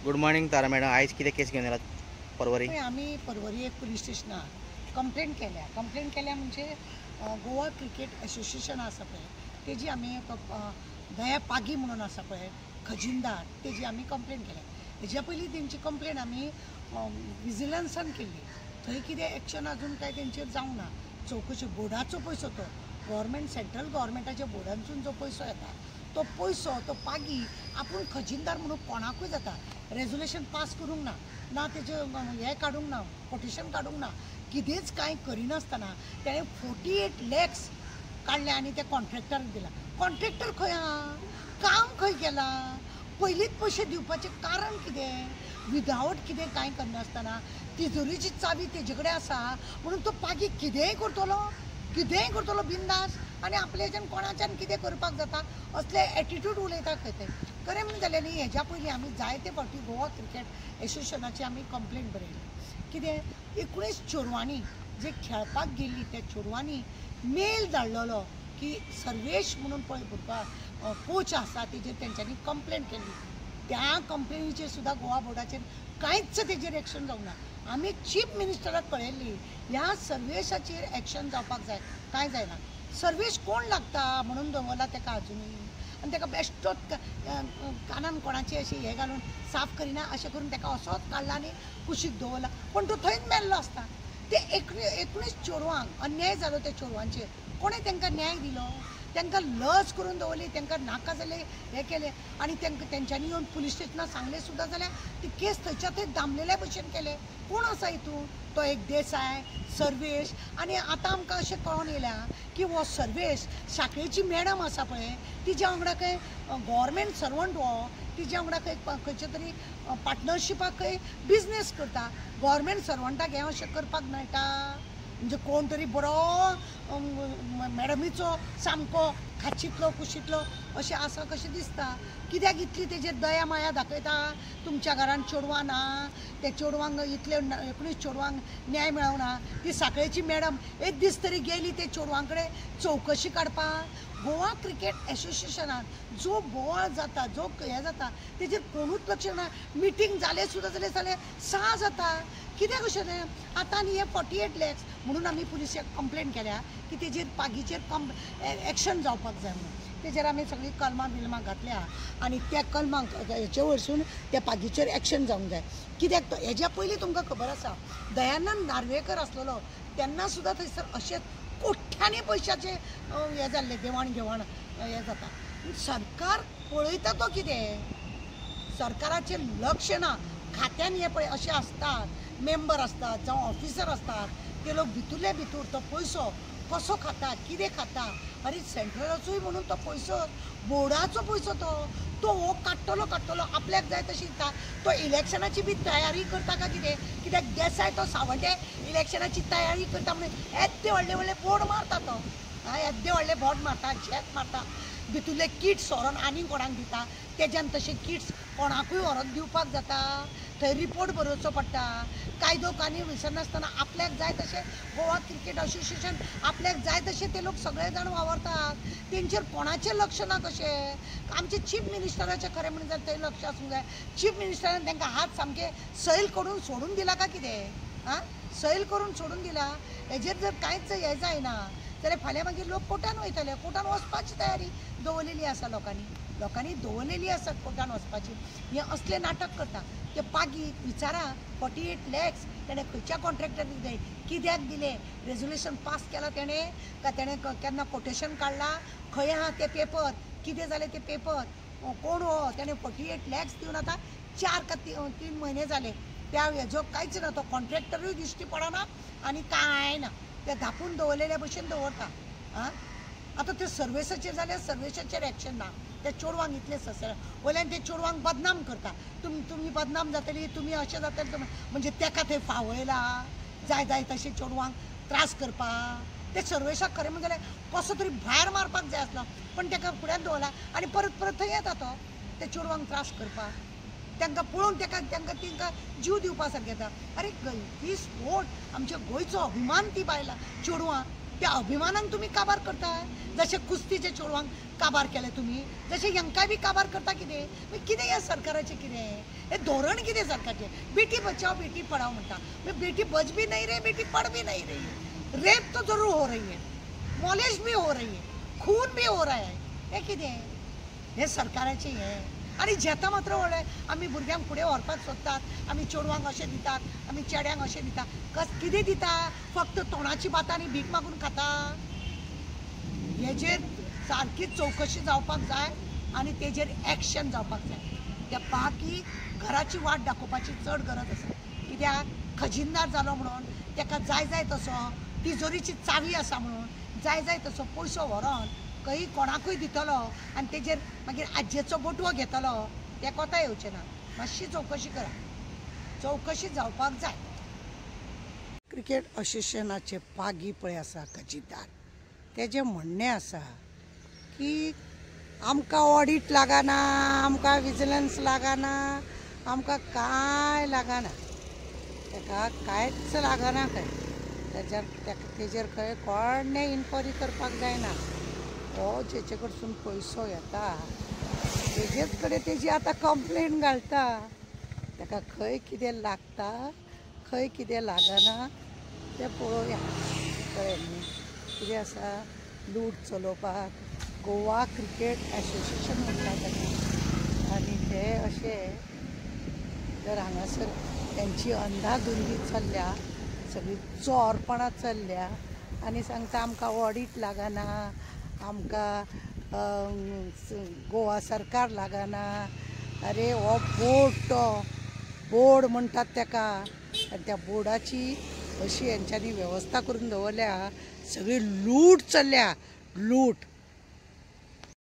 Good morning तारा madam. आयज कितें केस घेवन येयलात परवरी? आम्ही परवरी एक पुलीस स्टेशनार कंप्लेंट केल्या म्हणजे गोवा क्रिकेट एसोसिएशन आसा पळय तेजी आमी दया पागी म्हणून आसा पळय खजिनदार तेजी आमी कंप्लेंट केल्या. हेज्या पयलीं तेंची कंप्लेंट आमी विजिलन्सान केल्ली. थंय कितें एक्शन अजून काय तेंचेर जावंक ना. चौकशी बोर्डाचो पयसो तो गव्हर्मेंट सेंट्रल गव्हर्मेंटाच्या बोर्डांसून जो पयसो येता तो पयसो तो पागी आपूण खजिनदार म्हणून कोणाकूय जाता. रेजोल्युशन पास करूंक ना ना तेजें हें काडूंक ना कोटेशन काडूंक ना कितेंच कांय करिनासतना तेणें 48 लॅक्स काडले आनी ते कॉन्ट्रॅक्टराक दिला. कॉन्ट्रॅक्टर खंय आहा? काम खंय केलां? पयलींच पयशे दिवपाचें कारण कितें? विदावट कितें कांय करनासतना तिजोरीची चावी तेजे कडेन आसा म्हणून तो पागी कितेंय करतलो बिंदास आनी आपल्याच्यान कोणाच्यान कितें करपाक जाता असले एटिट्यूड उलयता खंय ते. खरें म्हणून जालें न्ही हेज्या पयलीं आमी जायते फावटी गोवा क्रिकेट एसोसिएशनाची आमी कंप्लेंट बरयली. कितें 19 चेडवांनी जे खेळपाक गेल्लीं त्या चेडवांनी मेल धाडलेलो की सर्वेश म्हणून पळय भुरगो कोच आसा तेजेर तेंच्यांनी कंप्लेंट केल्ली. त्या कंप्लेनीचेर सुद्दां गोवा बोर्डाचेर कांयच तेजेर एक्शन जावंक ना. आमी चीफ मिनिस्टराक कळयल्ली ह्या सर्वेशाचेर एक्शन जावपाक जाय कांय जायना. सर्वेश कोण लागता म्हणून दवरला तेका अजुनूय आनी तेका बेश्टोच कानान कोणाची अशी हे घालून साफ करिना अशें करून तेका असोच काडला आनी कुशीक दवरला. पण तो थंयच मेल्लो आसता. ते 19 चेडवांक अन्याय जालो त्या चेडवांचेर कोणें तांकां न्याय दिलो? तांकां लज करून दवरली, तांकां नाका जाले हे केले आनी तेंच्यांनी येवन पुलीस स्टेशनार सांगलें सुद्दां जाल्यार ती केस थंयच्या थंय दामलेल्या भशेन केले. कोण आसा हितून? तो एक देसाय सर्वेश आनी आतां आमकां अशें कळोन येयल्या की हो सर्वेश साखळेची मॅडम आसा पळय तिच्या वांगडा खंय गव्हर्मेंट सर्वंट हो तिच्या वांगडा खंय खंयचे तरी पार्टनरशिपाक खंय बिजनेस करता. गव्हर्मेंट सर्वंटाक हें अशें करपाक मेळटा? म्हणजे कोण तरी बरो मॅडमीचो सामको खाचीतलो कुशीतलो अशें आसा कशें दिसता. कित्याक इतली तेजेर दया माया दाखयता? तुमच्या घरान चेडवां ना, त्या चेडवांक इतले 19 चेडवांक न्याय मेळोना. ती साखळेची मॅडम एक दीस तरी गेली ते चेडवां कडेन चवकशी काडपाक. गोवा क्रिकेट एसोसिएशनान जो बोवाळ जाता जो हें जाता तेजेर कोणूच लक्ष ना. मिटींग जालें सुद्दां जाल्यार 6 जाता. कित्याक अशें तें? आतां न्ही हे 48 लॅक्स म्हणून आमी पुलिसाक कंप्लेंट केल्या की तेजेर पागीचेर एक्शन जावपाक जाय म्हणून. तेजेर आमी सगळीं कलमां बिलमां घातल्या आनी त्या कलमांक हेचे वरसून त्या पागीचेर एक्शन जावंक जाय. कित्याक हेज्या पयलीं तुमकां खबर आसा दयानंद नार्वेकर आसलेलो तेन्ना सुद्दां थंयसर अशेंच कोट्यांनी पयशांचे हे जाल्ले देवाण घेवाण हे जाता. सरकार पळयता तो कितें? सरकाराचें लक्ष ना. खात्यान हे पळय अशें आसतात मेंबर आसतात जावं ऑफिसर असतात ते लोक भितूरले भितूर तो पयसो कसो खाता कितें खाता. अरे सेंट्रलाचोय म्हणून तो पयसो बोर्डाचो पयसो तो हो काडटलो आपल्याक जाय तशी दिता. तो इलेक्शनाची बी तयारी करता काय कित्याक देसाय तो सावंडे इलेक्शनाची तयारी करता म्हणून येद्दे व्हडले बोर्ड मारता तो. येद्दे व्हडले बोर्ड मारता चॅक मारता भितूरले किट्स व्हरोन आनी कोणाक दिता. तेज्यान तशे किट्स कोणाकूय व्हरोन दिवपाक जाता. थंय रिपोर्ट बरोवचो पडटा. कायदो कानी विसरनासतना आपल्याक जाय तशें गोवा क्रिकेट असोसिएशन आपल्याक जाय तशें ते लोक सगळे जाण वावरतात. तेंचेर कोणाचें लक्ष ना कशें? आमचे चीफ मिनिस्टराचें खरें म्हणून जाल्यार थंय लक्ष आसूंक जाय. चीफ मिनिस्टरान तांकां हात सामके सैल करून सोडून दिला काय कितें? सैल करून सोडून दिला. हेजेर जर कांयच हें जायना जाल्यार फाल्यां मागीर लोक कोर्टान वयतले. कोर्टान वचपाची तयारी दवरलेली आसा लोकांनी दवरलेली आसा कोर्टान वचपाची. हे असले नाटक करता. ते पागी विचारा 48 लॅक्स तेणें खंयच्या कॉन्ट्रॅक्टराक दिले कित्याक दिले? रेजोल्युशन पास केला तेणें काय तेणें केन्ना कोटेशन काडला? खंय आहा ते पेपर? कितें जालें ते पेपर? कोण हो? तेणें 48 लॅक्स दिवन आतां 4 का 3 म्हयने जाले. त्या हेजो कांयच ना. तो कॉन्ट्रॅक्टरूय दिश्टी पडना आनी कांय ना. ते धापून दवरलेल्या भशेन दवरता. आतां ते सर्वेसाचेर जाल्यार सर्वेसाचेर एक्शन ना. त्या चेडवांक इतले ससर वयल्यान ते चेडवांक बदनाम करता. तुमी बदनाम जातली तुमी अशें जातलें म्हणजे तेका थंय फावयला जाय तशें चेडवांक त्रास करपाक. ते सर्वेशाक खरें म्हणलें कसो तरी भायर मारपाक जाय आसलो पण तेका फुड्यान दवरला आनी परत थंय येता तो ते चेडवांक त्रास करपाक. तांकां पळोवन तांकां जीव दिवपा सारकें येता. अरे ही स्पोर्ट आमच्या गोंयचो अभिमान ती बायलां चेडवां त्या अभिमानान तुम्ही काबार करता. जसे कुस्तीचे चेडवांक काबार केले तुम्ही, जसे यंकाय बी काबार करता. कितें या सरकाराचे कितें हे धोरण कितें सरकारचें. बेटी बचाओ बेटी पढ़ाओ म्हणटा, बेटी बच भी नहीं रही, बेटी पढ़ भी नहीं रही. रेप तो जरूर हो रही है, मॉलेज भी हो रही है, खून भी हो रहा है. हे कितें हे सरकाराचे हे. आणि जेता मात्र व्हडले आमी भुरग्यांक फुडें व्हरपाक सोदतात. आमी चेडवांक अशें दितात, आमी चेड्यांक अशें दिता. कितें दिता? फक्त तोंडाची बातांनी भीक मागून खाता. हेजेर सारकी चौकशी जावपाक जाय आनी तेजेर एक्शन जावपाक जाय. त्या बाकी घराची वाट दाखोवपाची चड गरज आसा. कित्याक खजिनदार जालो म्हणून ताका जाय जाय तसो तिजोरीची चावी आसा म्हणून जाय तसो पयसो व्हरोन खंय कोणाकूय दितलो आनी तेजेर मागीर आज्जेचो बटवो घेतलो, तें कोता येवचें ना. मातशी चौकशी करा, चौकशी जावपाक जाय. क्रिकेट असोसिएशनाचे पागी पळय आसा खजिनदार, तेजें म्हणणें आसा की आमकां ऑडिट लागना, आमकां विजिलन्स लागना, आमकां कांय लागना. ताका कांयच लागना खंय. तेजेर खंय कोणें इन्क्वायरी करपाक जायना. हो जेचे कडसून पयसो येता तेजेच कडेन तेजी आतां कंप्लेन घालता. ताका खंय कितें लागता, खंय कितें लागना तें पळोवया. कळ्ळें न्ही. कितें आसा, लूट चलोवपाक गोवा क्रिकेट असोसिएशन म्हणटा ताका. आनी ते अशें तर हांगासर तेंची अंधाधुंदी चल्ल्या, सगळी चोरपणां चल्ल्या आनी सांगता आमकां ऑडिट लागना, आमकां गोवा सरकार लागना. अरे हो बोर्ड म्हणटात ताका, आनी त्या बोर्डाची अशी हेंच्यांनी वेवस्था करून दवरल्या. सगळी लूट चल्ल्या, लूट.